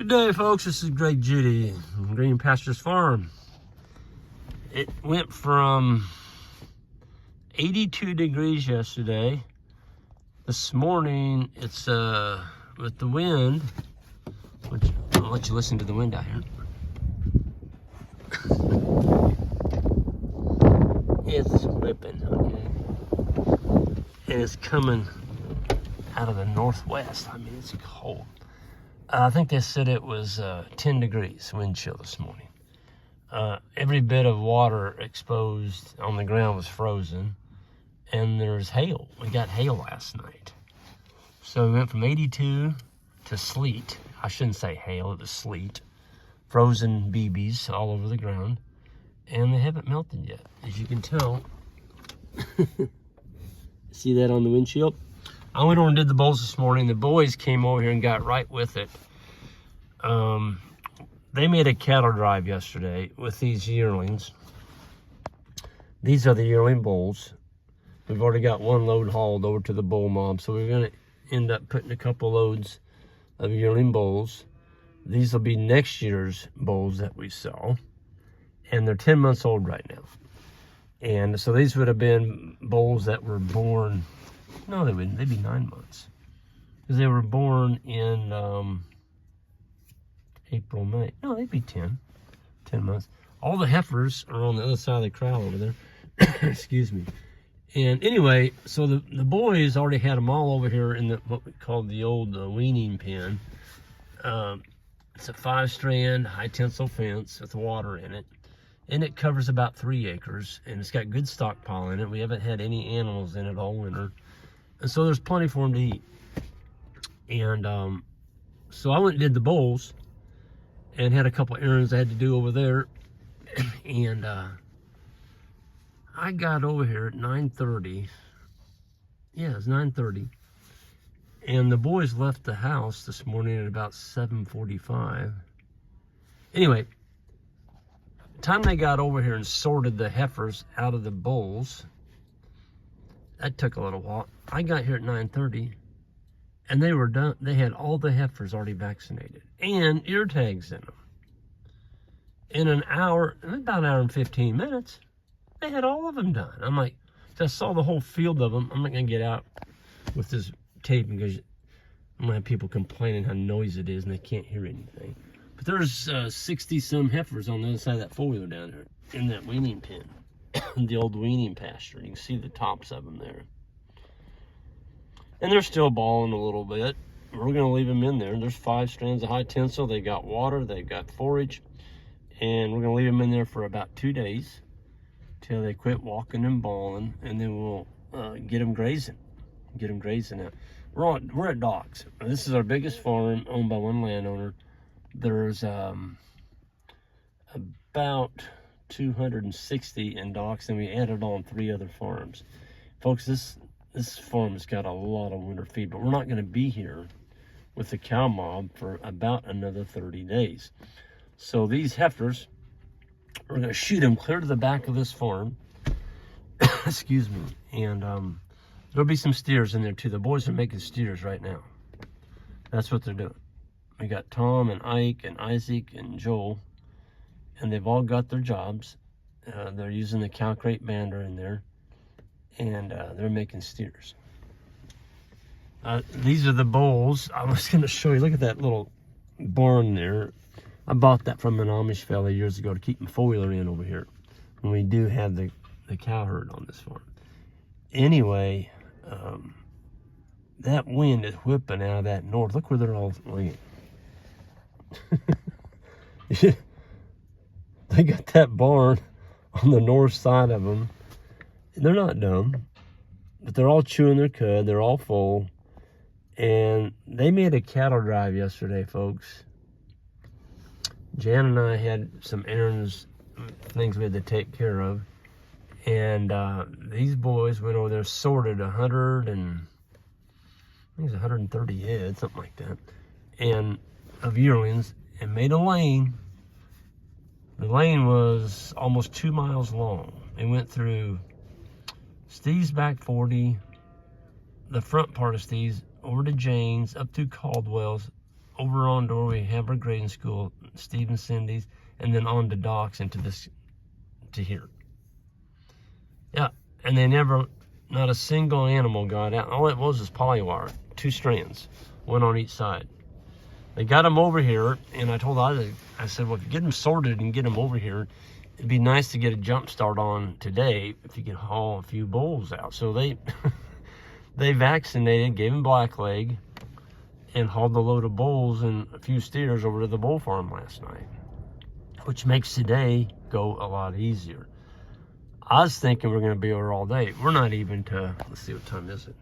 Good day, folks. This is Greg Judy, Green Pastures Farm. It went from 82 degrees yesterday. This morning, it's with the wind, which I'll let you listen to the wind out here. It's whipping, okay? And it's coming out of the northwest. I mean, it's cold. I think they said it was 10 degrees wind chill this morning. Every bit of water exposed on the ground was frozen, and there's hail. We got hail last night. So we went from 82 to sleet. I shouldn't say hail, it was sleet. Frozen BBs all over the ground, and they haven't melted yet, as you can tell. See that on the windshield? I went over and did the bowls this morning. The boys came over here and got right with it. They made a cattle drive yesterday with these yearlings. These are the yearling bulls. We've already got one load hauled over to the bull mob, so we're going to end up putting a couple loads of yearling bulls. These will be next year's bulls that we sell, and they're 10 months old right now. And so these would have been bulls that were born. No, they wouldn't. They'd be 9 months. Because they were born in April, May. No, they'd be 10 months. All the heifers are on the other side of the corral over there. Excuse me. And anyway, so the boys already had them all over here in what we call the old weaning pen. It's a 5-strand, high tensile fence with water in it. And it covers about 3 acres. And it's got good stockpile in it. We haven't had any animals in it all winter. And so there's plenty for them to eat. And so I went and did the bowls and had a couple errands I had to do over there. And I got over here at 9:30. Yeah, it was 9:30. And the boys left the house this morning at about 7:45. Anyway, the time they got over here and sorted the heifers out of the bowls, that took a little while. I got here at 9:30, and they were done. They had all the heifers already vaccinated and ear tags in them. In an hour, about an hour and 15 minutes, they had all of them done. I'm like, I saw the whole field of them. I'm not gonna get out with this tape because I'm gonna have people complaining how noisy it is and they can't hear anything. But there's 60 some heifers on the other side of that 4-wheeler down there in that weaning pen. The old weaning pasture. You can see the tops of them there. And they're still balling a little bit. We're going to leave them in there. There's 5 strands of high tensile. They got water. They got forage. And we're going to leave them in there for about 2 days till they quit walking and balling. And then we'll get them grazing. Get them grazing out. We're at docks. This is our biggest farm owned by one landowner. There's about 260 in docks, and we added on 3 other farms. Folks, this farm has got a lot of winter feed, but we're not going to be here with the cow mob for about another 30 days. So these heifers, we're going to shoot them clear to the back of this farm. Excuse me. And there'll be some steers in there too. The boys are making steers right now. That's what they're doing. We got Tom and Ike and Isaac and Joel, and they've all got their jobs. They're using the cow crate bander in there, and they're making steers. These are the bulls. I was going to show you. Look at that little barn there. I bought that from an Amish fella years ago to keep my 4-wheeler in over here when we do have the cow herd on this farm. Anyway, that wind is whipping out of that north. Look where they're all laying. Yeah. They got that barn on the north side of them. They're not dumb, but they're all chewing their cud. They're all full. And they made a cattle drive yesterday, folks. Jan and I had some errands, things we had to take care of. And these boys went over there, sorted 130 heads, something like that, and of yearlings, and made a lane. The lane was almost 2 miles long. It went through Steve's back 40, the front part of Steve's, over to Jane's, up through Caldwell's, over on to where we have our grading school, Steve and Cindy's, and then on to docks into this, to here. Yeah, and they never, not a single animal got out. All it was polywire, 2 strands, one on each side. They got them over here, and I told Isaac, I said, well, if you get them sorted and get them over here, it'd be nice to get a jump start on today if you could haul a few bulls out. So they they vaccinated, gave them blackleg, and hauled a load of bulls and a few steers over to the bull farm last night, which makes today go a lot easier. I was thinking we're going to be over all day. We're not even to, let's see, what time is it?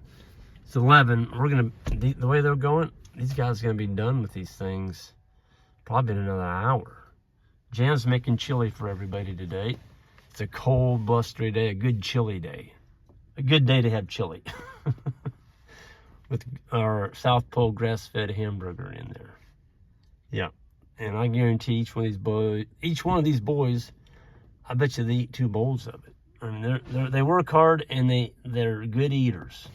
It's 11. We're going to, the way they're going, these guys are going to be done with these things probably in another hour. Jan's making chili for everybody today. It's a cold, blustery day, a good chili day. A good day to have chili. With our South Pole grass-fed hamburger in there. Yeah. And I guarantee each one of these boys, I bet you they eat 2 bowls of it. I mean, they work hard and they're good eaters.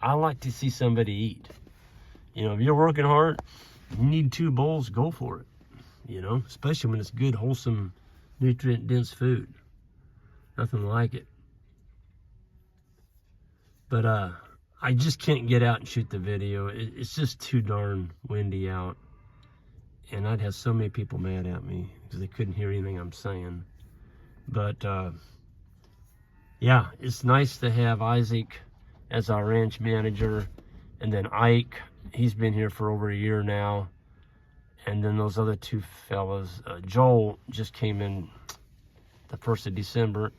I like to see somebody eat. You know, if you're working hard, you need 2 bowls, go for it. You know, especially when it's good, wholesome, nutrient-dense food. Nothing like it. But I just can't get out and shoot the video. It's just too darn windy out. And I'd have so many people mad at me because they couldn't hear anything I'm saying. But yeah, it's nice to have Isaac as our ranch manager. And then Ike, he's been here for over a year now. And then those other 2 fellas, Joel just came in the 1st of December.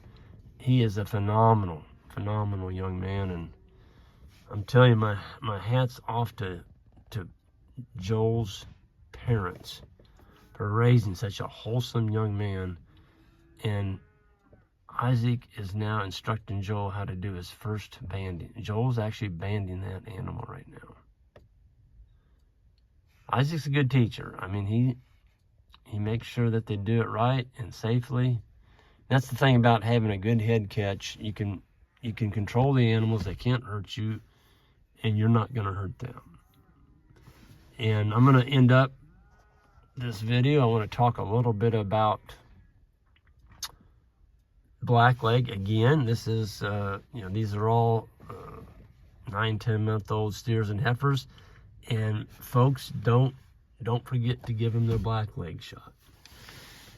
He is a phenomenal young man. And I'm telling you, my hat's off to Joel's parents for raising such a wholesome young man. And Isaac is now instructing Joel how to do his first banding. Joel's actually banding that animal right now. Isaac's a good teacher. I mean, he makes sure that they do it right and safely. That's the thing about having a good head catch. You can control the animals. They can't hurt you, and you're not going to hurt them. And I'm going to end up this video. I want to talk a little bit about blackleg again. This is, you know, these are all 9-10-month-old steers and heifers. And folks, don't forget to give them their blackleg shot.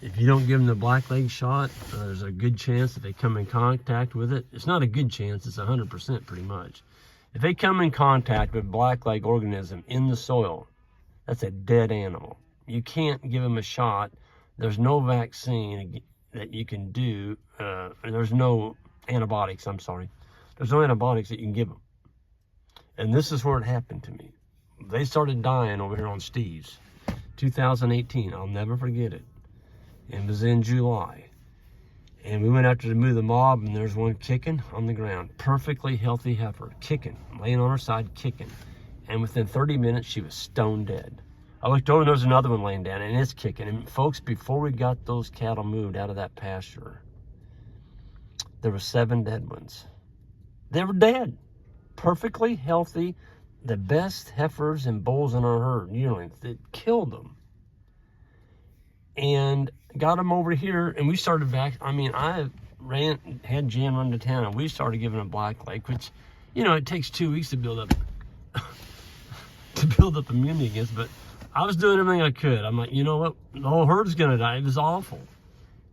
If you don't give them the blackleg shot, there's a good chance that they come in contact with it. It's not a good chance, it's 100% pretty much. If they come in contact with blackleg organism in the soil, that's a dead animal. You can't give them a shot. There's no vaccine that you can do. There's no antibiotics, I'm sorry. There's no antibiotics that you can give them. And this is where it happened to me. They started dying over here on Steve's. 2018, I'll never forget it. It was in July. And we went out to move the mob, and there's one kicking on the ground. Perfectly healthy heifer, kicking, laying on her side, kicking. And within 30 minutes, she was stone dead. I looked over, and there was another one laying down, and it's kicking. And folks, before we got those cattle moved out of that pasture, there were 7 dead ones. They were dead. Perfectly healthy, the best heifers and bulls in our herd, yearlings, that killed them. And got them over here, and we started back. I mean, I had Jan run to town, and we started giving them blackleg, which, you know, it takes 2 weeks to build up immunity against. But I was doing everything I could. I'm like, you know what? The whole herd's gonna die. It was awful.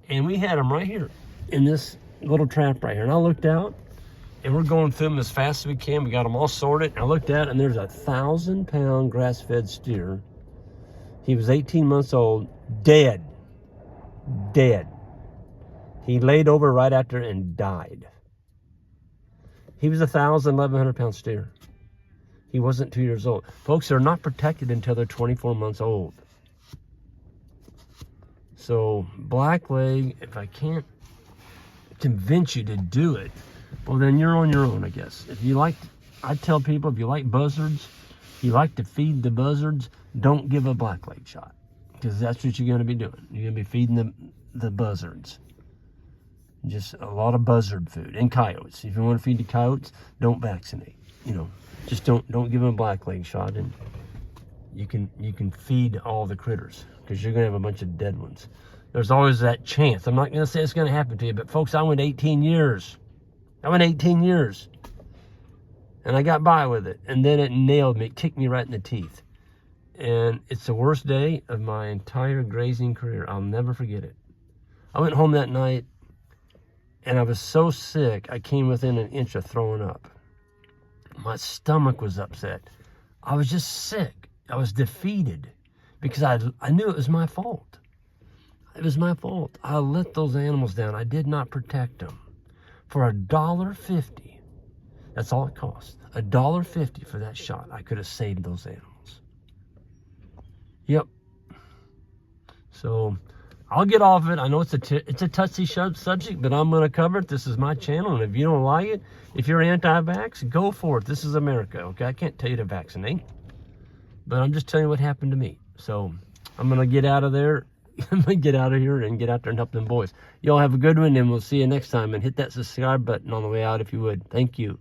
And we had them right here in this little trap right here. And I looked out, and we're going through them as fast as we can. We got them all sorted. And I looked at it, and there's a 1,000-pound grass-fed steer. He was 18 months old, dead. Dead. He laid over right after and died. He was 1,100-pound steer. He wasn't 2 years old. Folks, they're not protected until they're 24 months old. So blackleg, if I can't convince you to do it, well, then you're on your own, I guess. If you like, I tell people, if you like buzzards, you like to feed the buzzards, don't give a blackleg shot, because that's what you're going to be doing. You're going to be feeding the buzzards. Just a lot of buzzard food. And coyotes. If you want to feed the coyotes, don't vaccinate. You know, just don't give them a blackleg shot. And you can feed all the critters, because you're gonna have a bunch of dead ones. There's always that chance. I'm not gonna say it's gonna happen to you, but folks, I went 18 years. And I got by with it, and then it nailed me, it kicked me right in the teeth. And it's the worst day of my entire grazing career. I'll never forget it. I went home that night, and I was so sick, I came within an inch of throwing up. My stomach was upset. I was just sick. I was defeated, because I knew it was my fault. It was my fault. I let those animals down. I did not protect them. For $1.50, that's all it cost. $1.50 for that shot. I could have saved those animals. Yep. So I'll get off it. I know it's a touchy subject, but I'm going to cover it. This is my channel, and if you don't like it, if you're anti-vax, go for it. This is America, okay? I can't tell you to vaccinate, but I'm just telling you what happened to me. So I'm going to get out of there. I'm going to get out of here and get out there and help them boys. Y'all have a good one, and we'll see you next time. And hit that subscribe button on the way out if you would. Thank you.